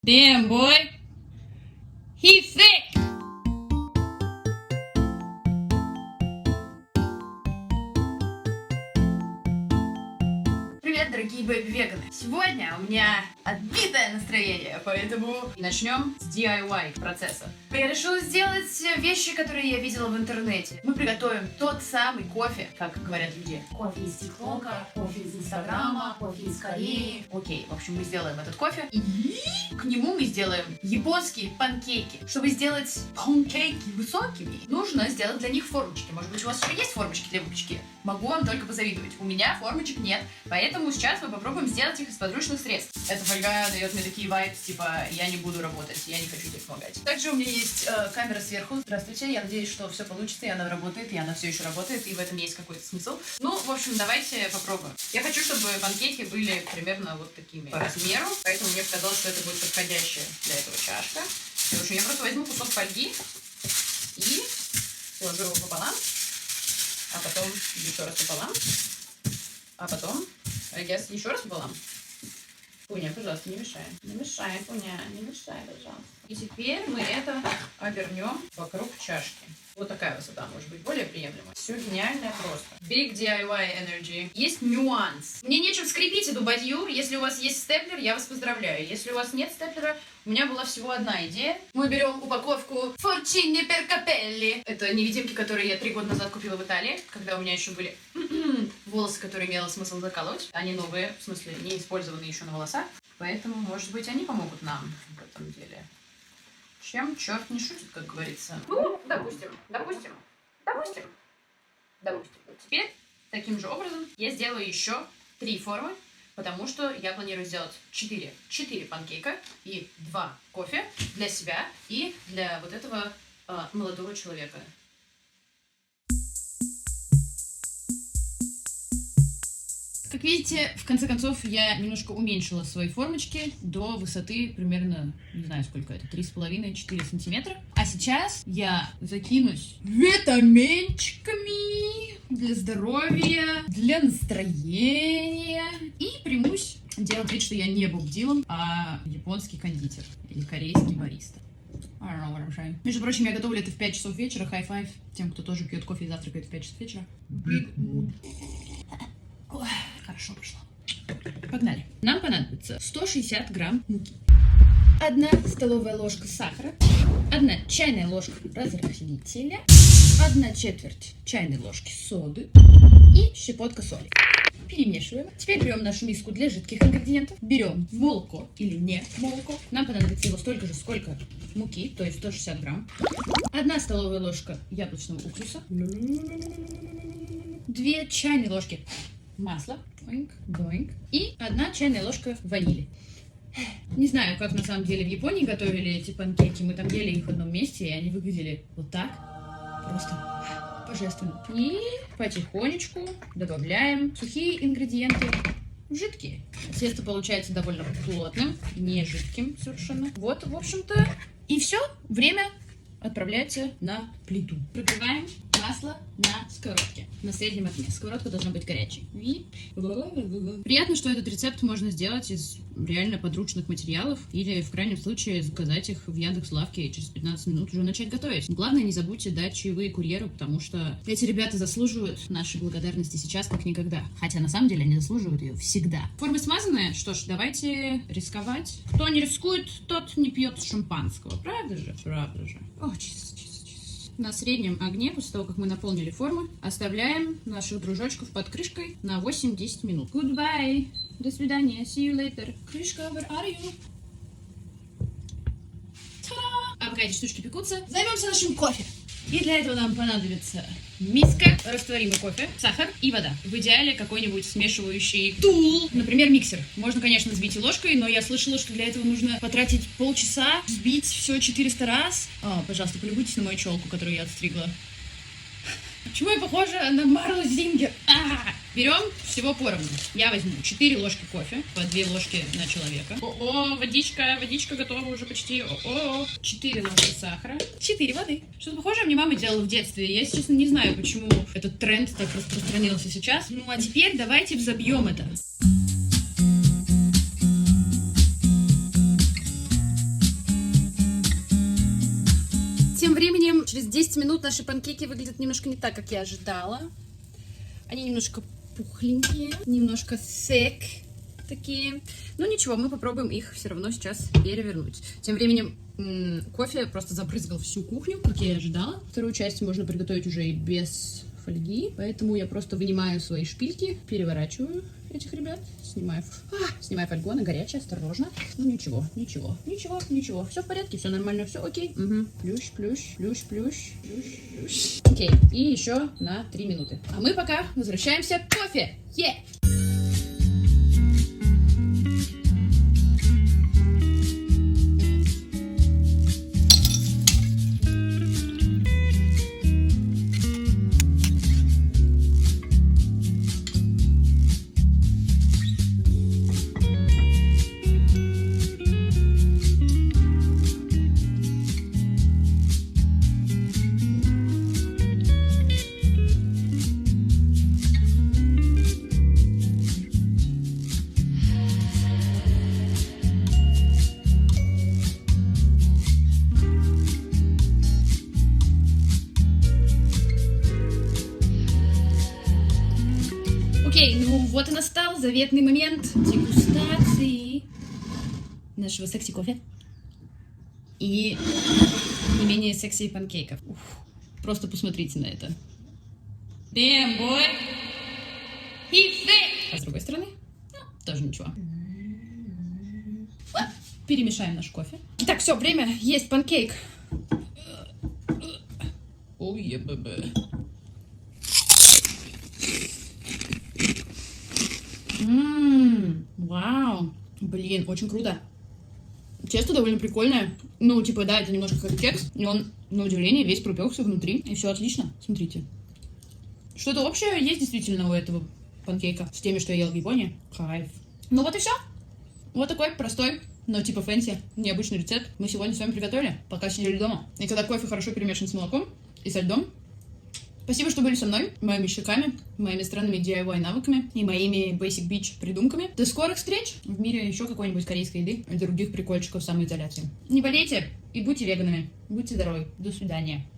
Damn, boy. He thick. Привет, дорогие бэйби-веганы! Сегодня у меня отбитое настроение, поэтому начнем с DIY процесса. Я решила сделать вещи, которые я видела в интернете. Мы приготовим тот самый кофе, как говорят люди. Кофе из ТикТока, кофе из Инстаграма, кофе из Кореи. Окей, в общем, мы сделаем этот кофе. И к нему мы сделаем японские панкейки. Чтобы сделать панкейки высокими, нужно сделать для них формочки. Может быть, у вас уже есть формочки для выпечки? Могу вам только позавидовать. У меня формочек нет, поэтому сейчас мы попробуем сделать их из подручных средств. Эта фольга дает мне такие вайбы, типа, я не буду работать, я не хочу тебе помогать. Также у меня есть камера сверху. Здравствуйте, я надеюсь, что все получится, и она работает, и она все еще работает, и в этом есть какой-то смысл. Ну, в общем, давайте попробуем. Я хочу, чтобы панкейки были примерно вот такими по размеру, поэтому мне показалось, что это будет подходящая для этого чашка. И, в общем, я просто возьму кусок фольги и сложу его пополам, а потом еще раз пополам, а потом, I guess, еще раз пополам. Пуня, пожалуйста, не мешай. Не мешай, Пуня, не мешай, пожалуйста. И теперь мы это обернем вокруг чашки. Вот такая высота может быть более приемлема. Все гениально просто. Big DIY energy. Есть нюанс. Мне нечем скрепить эту бадью. Если у вас есть степлер, я вас поздравляю. Если у вас нет степлера, у меня была всего одна идея. Мы берем упаковку Forcini per Capelli. Это невидимки, которые я 3 года назад купила в Италии, когда у меня еще были волосы, которые имело смысл заколоть. Они новые, в смысле, не использованные еще на волосах. Поэтому, может быть, они помогут нам в этом деле. Чем черт не шутит, как говорится. Ну, допустим. Теперь, таким же образом, я сделаю еще 3 формы, потому что я планирую сделать 4 панкейка и 2 кофе для себя и для вот этого молодого человека. Как видите, в конце концов, я немножко уменьшила свои формочки до высоты примерно, не знаю сколько это, 3,5-4 сантиметра. А сейчас я закинусь витаминчиками для здоровья, для настроения и примусь делать вид, что я не Боб Дилан, а японский кондитер или корейский бариста. I don't know what I'm saying. Между прочим, я готовлю это в 5 часов вечера. High-five тем, кто тоже пьет кофе и завтракает в 5 часов вечера. Big mood. Ой, хорошо пошло. Погнали. Нам понадобится 160 грамм муки, 1 столовая ложка сахара, 1 чайная ложка разрыхлителя, 1/4 чайной ложки соды и щепотка соли. Перемешиваем. Теперь берем нашу миску для жидких ингредиентов. Берем молоко или не молоко. Нам понадобится его столько же, сколько муки, то есть 160 грамм. 1 столовая ложка яблочного уксуса. 2 чайные ложки масла. Доинк, доинк. И 1 чайная ложка ванили. Не знаю, как на самом деле в Японии готовили эти панкейки. Мы там ели их в одном месте, и они выглядели вот так. Просто божественно. И потихонечку добавляем сухие ингредиенты в жидкие. Тесто получается довольно плотным, не жидким совершенно. Вот, в общем-то, и все. Время отправляется на плиту. Прогреваем масло на сковородке на среднем огне. Сковородка должна быть горячей. И... Приятно, что этот рецепт можно сделать из реально подручных материалов или, в крайнем случае, заказать их в Яндекс.Лавке и через 15 минут уже начать готовить. Главное, не забудьте дать чаевые курьеру, потому что эти ребята заслуживают нашей благодарности сейчас как никогда. Хотя, на самом деле, они заслуживают ее всегда. Форма смазанная? Что ж, давайте рисковать. Кто не рискует, тот не пьет шампанского. Правда же? Правда же. О, чисто. На среднем огне, после того, как мы наполнили форму, оставляем наших дружочков под крышкой на 8-10 минут. Goodbye! До свидания. See you later. Крышка, where are you? Та-да! А пока эти штучки пекутся, займемся нашим кофе. И для этого нам понадобится миска, растворимый кофе, сахар и вода. В идеале какой-нибудь смешивающий тул, например, миксер. Можно, конечно, взбить и ложкой, но я слышала, что для этого нужно потратить полчаса, взбить все 400 раз. О, пожалуйста, полюбуйтесь на мою челку, которую я отстригла. Почему я похожа на Марлу Зингер? Берем всего поровну. Я возьму 4 ложки кофе, по 2 ложки на человека. О, водичка готова уже почти. 4 ложки сахара, 4 воды. Что-то похожее мне мама делала в детстве. Я, если честно, не знаю, почему этот тренд так распространился сейчас. Ну, а теперь давайте взобьем это. Тем временем, через 10 минут наши панкейки выглядят немножко не так, как я ожидала. Они немножко пухленькие, немножко thick такие. Но ничего, мы попробуем их все равно сейчас перевернуть. Тем временем кофе просто забрызгал всю кухню, как я и ожидала. Вторую часть можно приготовить уже и без фольги, поэтому я просто вынимаю свои шпильки, переворачиваю этих ребят, снимаю фольгу, она горячая, осторожно. Ну ничего, все в порядке, все нормально, все окей. Угу. Плющ. Окей, и еще на 3 минуты. А мы пока возвращаемся к кофе. Окей, ну вот и настал заветный момент дегустации нашего секси-кофе и не менее секси панкейков. Просто посмотрите на это. Damn, boy! He's thick! А с другой стороны, тоже ничего. Перемешаем наш кофе. Итак, все, время есть панкейк. Ой, бэбэ. Вау, блин, очень круто. Тесто довольно прикольное. Ну, типа, да, это немножко как кекс. И он, на удивление, весь пропекся внутри. И все отлично, смотрите. Что-то общее есть действительно у этого панкейка с теми, что я ел в Японии. Кайф. Ну вот и все. Вот такой простой, но типа фэнси, необычный рецепт мы сегодня с вами приготовили, пока сидели дома. И когда кофе хорошо перемешан с молоком и со льдом. Спасибо, что были со мной, моими щеками, моими странными DIY навыками и моими Basic Beach придумками. До скорых встреч в мире еще какой-нибудь корейской еды и других прикольчиков самоизоляции. Не болейте и будьте веганами. Будьте здоровы. До свидания.